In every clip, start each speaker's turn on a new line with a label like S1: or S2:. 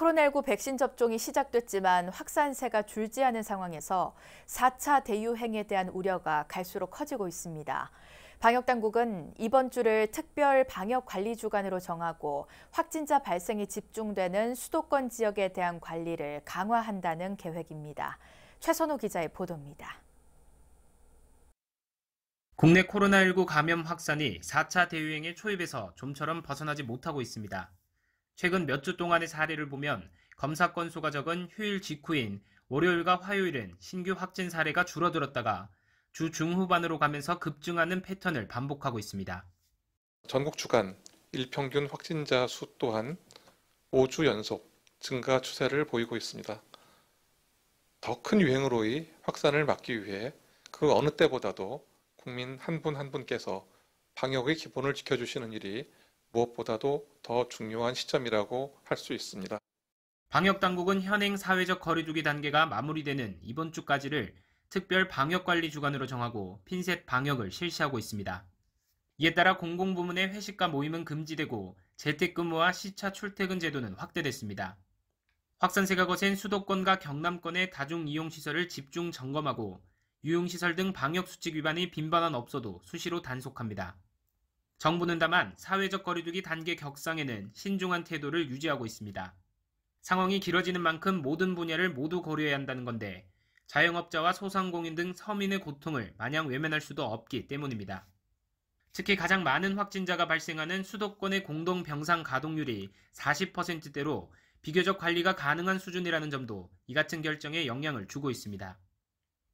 S1: 코로나19 백신 접종이 시작됐지만 확산세가 줄지 않은 상황에서 4차 대유행에 대한 우려가 갈수록 커지고 있습니다. 방역당국은 이번 주를 특별 방역관리주간으로 정하고 확진자 발생이 집중되는 수도권 지역에 대한 관리를 강화한다는 계획입니다. 최선호 기자의 보도입니다.
S2: 국내 코로나19 감염 확산이 4차 대유행의 초입에서 좀처럼 벗어나지 못하고 있습니다. 최근 몇 주 동안의 사례를 보면 검사 건수가 적은 휴일 직후인 월요일과 화요일은 신규 확진 사례가 줄어들었다가 주 중후반으로 가면서 급증하는 패턴을 반복하고 있습니다.
S3: 전국 주간 일평균 확진자 수 또한 5주 연속 증가 추세를 보이고 있습니다. 더 큰 유행으로의 확산을 막기 위해 그 어느 때보다도 국민 한 분 한 분께서 방역의 기본을 지켜주시는 일이 무엇보다도 더 중요한 시점이라고 할 수 있습니다.
S2: 방역당국은 현행 사회적 거리두기 단계가 마무리되는 이번 주까지를 특별 방역관리 주간으로 정하고 핀셋 방역을 실시하고 있습니다. 이에 따라 공공부문의 회식과 모임은 금지되고 재택근무와 시차 출퇴근 제도는 확대됐습니다. 확산세가 거센 수도권과 경남권의 다중이용시설을 집중 점검하고 유흥시설 등 방역수칙 위반이 빈번한 없어도 수시로 단속합니다. 정부는 다만 사회적 거리두기 단계 격상에는 신중한 태도를 유지하고 있습니다. 상황이 길어지는 만큼 모든 분야를 모두 고려해야 한다는 건데 자영업자와 소상공인 등 서민의 고통을 마냥 외면할 수도 없기 때문입니다. 특히 가장 많은 확진자가 발생하는 수도권의 공동 병상 가동률이 40%대로 비교적 관리가 가능한 수준이라는 점도 이 같은 결정에 영향을 주고 있습니다.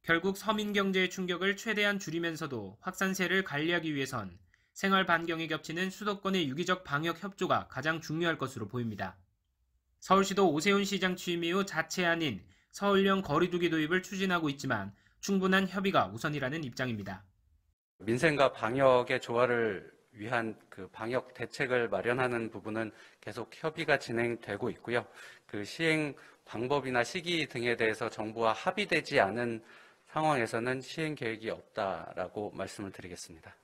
S2: 결국 서민 경제의 충격을 최대한 줄이면서도 확산세를 관리하기 위해선 생활 반경이 겹치는 수도권의 유기적 방역 협조가 가장 중요할 것으로 보입니다. 서울시도 오세훈 시장 취임 이후 자체안인 서울형 거리두기 도입을 추진하고 있지만 충분한 협의가 우선이라는 입장입니다.
S4: 민생과 방역의 조화를 위한 그 방역 대책을 마련하는 부분은 계속 협의가 진행되고 있고요. 그 시행 방법이나 시기 등에 대해서 정부와 합의되지 않은 상황에서는 시행 계획이 없다라고 말씀을 드리겠습니다.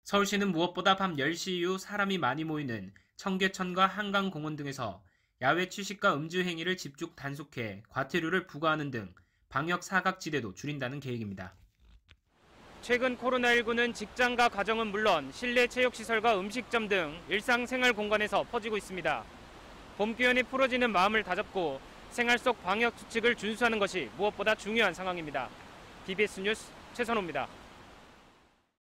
S2: 서울시는 무엇보다 밤 10시 이후 사람이 많이 모이는 청계천과 한강공원 등에서 야외 취식과 음주 행위를 집중 단속해 과태료를 부과하는 등 방역 사각지대도 줄인다는 계획입니다. 최근 코로나19는 직장과 가정은 물론 실내 체육시설과 음식점 등 일상생활 공간에서 퍼지고 있습니다. 봄 기온이 풀어지는 마음을 다잡고 생활 속 방역 수칙을 준수하는 것이 무엇보다 중요한 상황입니다. BBS 뉴스 최선호입니다.